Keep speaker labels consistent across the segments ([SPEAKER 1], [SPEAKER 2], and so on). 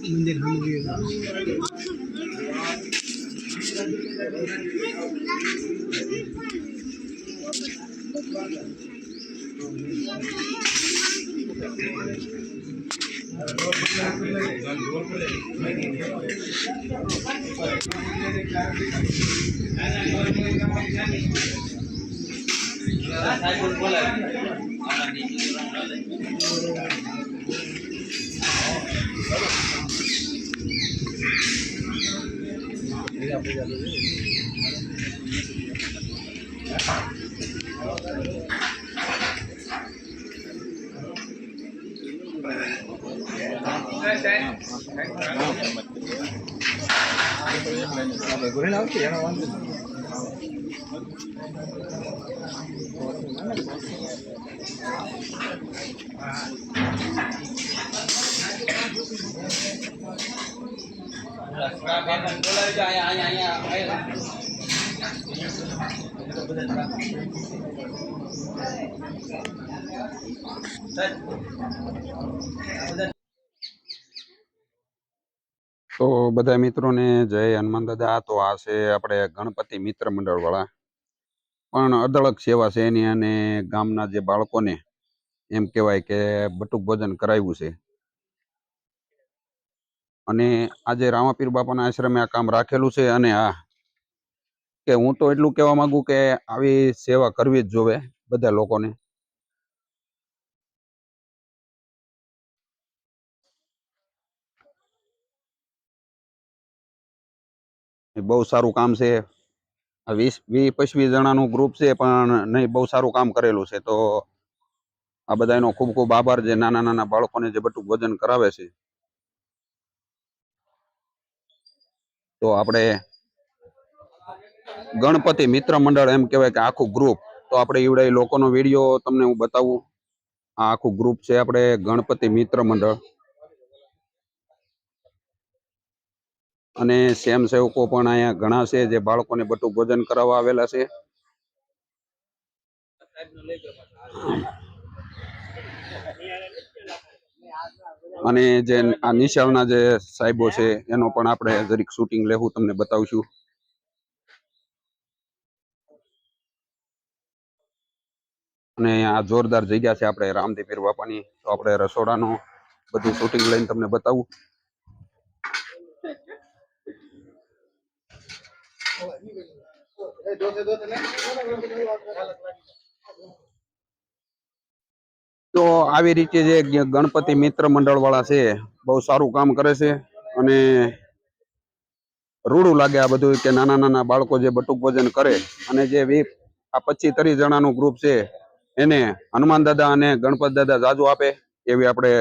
[SPEAKER 1] मंदिर हम गए
[SPEAKER 2] તો બધા મિત્રોને જય હનુમાન દાદા। તો આ છે આપણે ગણપતિ મિત્ર મંડળ વાળા, પણ અદળક સેવા છે એની, અને ગામના જે બાળકોને એમ કહેવાય કે બટુક ભોજન કરાવ્યું છે। અને આજે રામાપીર બાપાના આશ્રમે આ કામ રાખેલું છે। અને આ કે હું તો એટલું કહેવા માંગુ કે આવી સેવા કરવી જ જોવે બધા લોકોને। બહુ સારું કામ છે। 20-25 જણાનું ગ્રુપ છે, પણ નહીં, બહુ સારું કામ કરેલું છે। તો આ બધાનો ખૂબ ખૂબ આભાર, જે નાના નાના બાળકોને જે બટુક ભોજન કરાવે છે। તો આપણે ગણપતિ મિત્ર મંડળ એમ કહેવાય કે આખું ગ્રુપ, તો આપણે ઈવડે લોકોનો વિડીયો તમને હું બતાવું। આ આખું ગ્રુપ છે આપણે ગણપતિ મિત્ર મંડળ, અને સ્વયંસેવકો પણ અહીંયા ઘણા છે જે બાળકોને બટુક ભોજન કરાવવા આવેલા છે। અને જે આ નિશાળના જે સાહેબો છે એનો પણ આપણે જરીક શૂટિંગ લેવું, તમને બતાવશું। અને આ જોરદાર જગ્યા છે આપણે રામદેપીર બાપાની, તો આપણે રસોડાનું બધું શૂટિંગ લઈને તમને બતાવું। તો આવી રીતે જે ગણપતિ મિત્ર મંડળ વાળા છે બહુ સારું કામ કરે છે। અને રૂડું લાગે આ બધું કે નાના નાના બાળકો જે બટુક ભોજન કરે, અને જે 25-30 જણાનું ગ્રુપ છે એને હનુમાન દાદા અને ગણપત દાદા જાજુ આપે એવી આપણે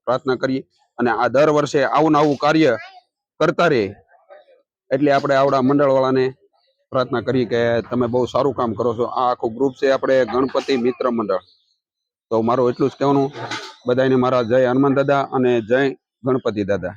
[SPEAKER 2] પ્રાર્થના કરીએ। અને આ દર વર્ષે આવું નવું કાર્ય કરતા રહે, એટલે આપણે આવડા મંડળ વાળાને પ્રાર્થના કરી કે તમે બહુ સારું કામ કરો છો। આ આખું ગ્રુપ છે આપણે ગણપતિ મિત્ર મંડળ। તો મારું એટલું જ કહેવાનું, બધાને મારા જય હનુમાન દાદા અને જય ગણપતિ દાદા।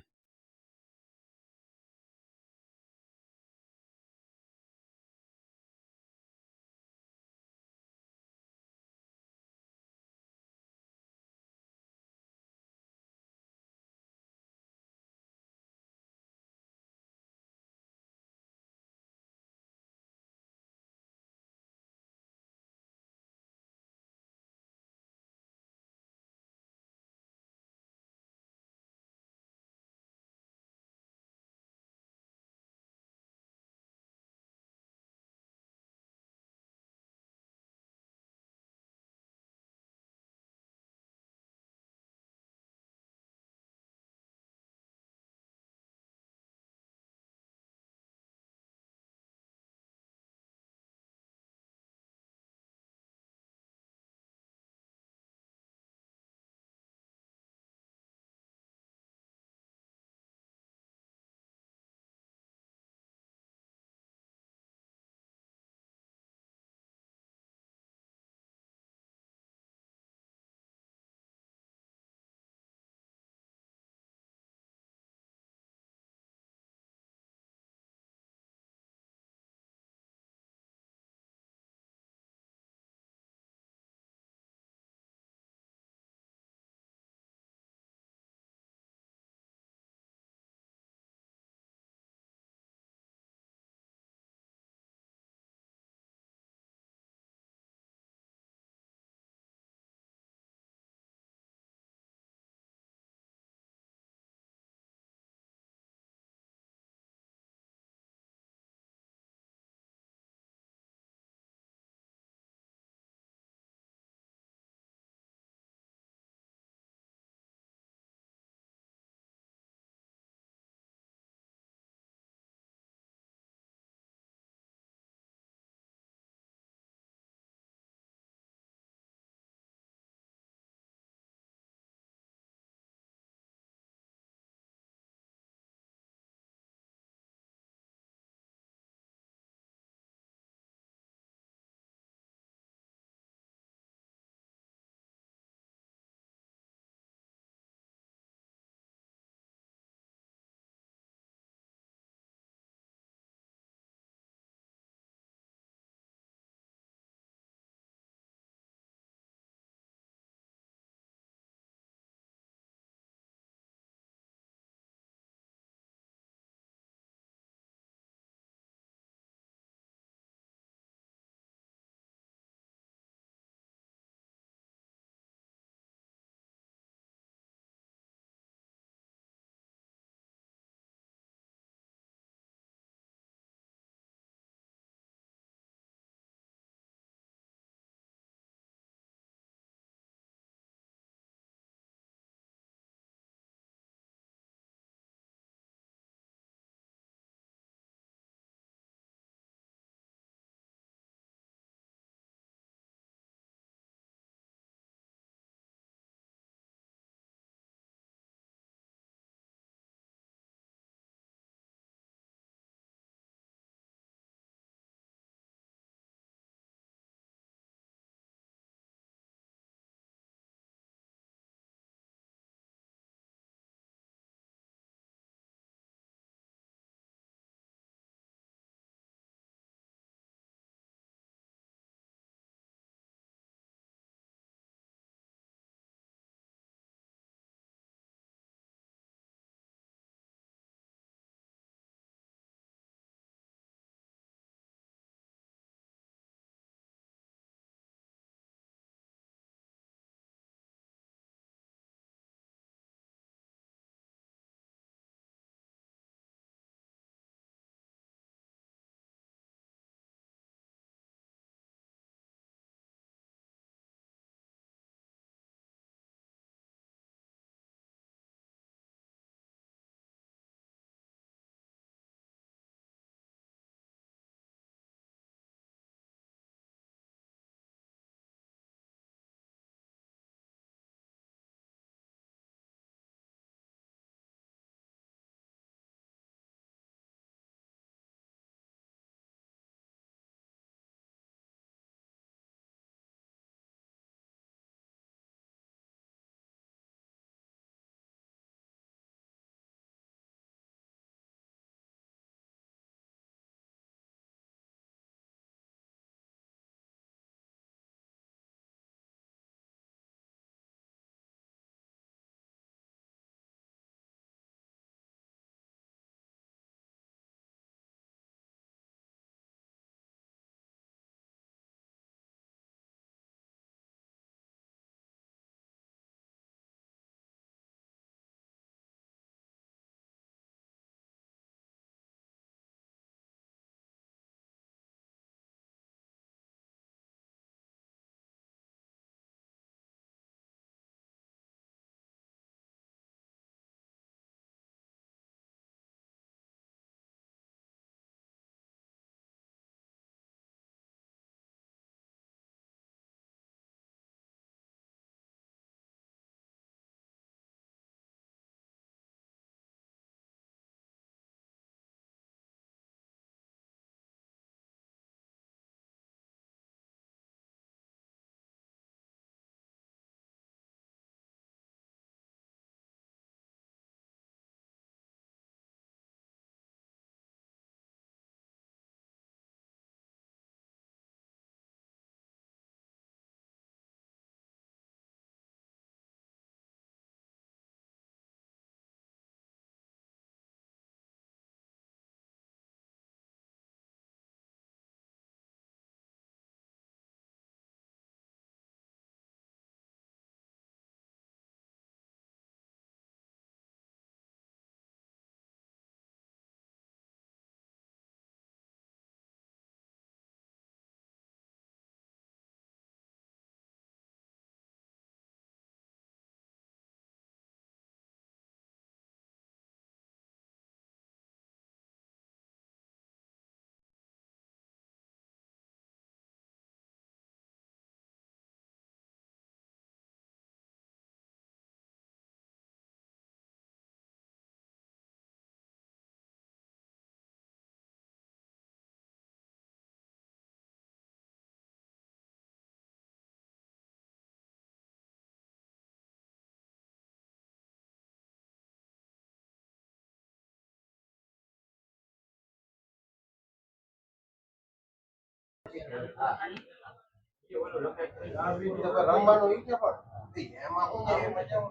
[SPEAKER 3] રમવાનું ઈ કે પણ એમાં હું છે મજા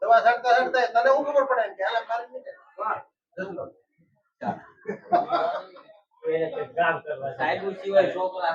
[SPEAKER 3] દવા છાંટતા છાંટતા તને શું ખબર પડે કે આલા મારી નહીં સાહેબ સિવાય છોકરા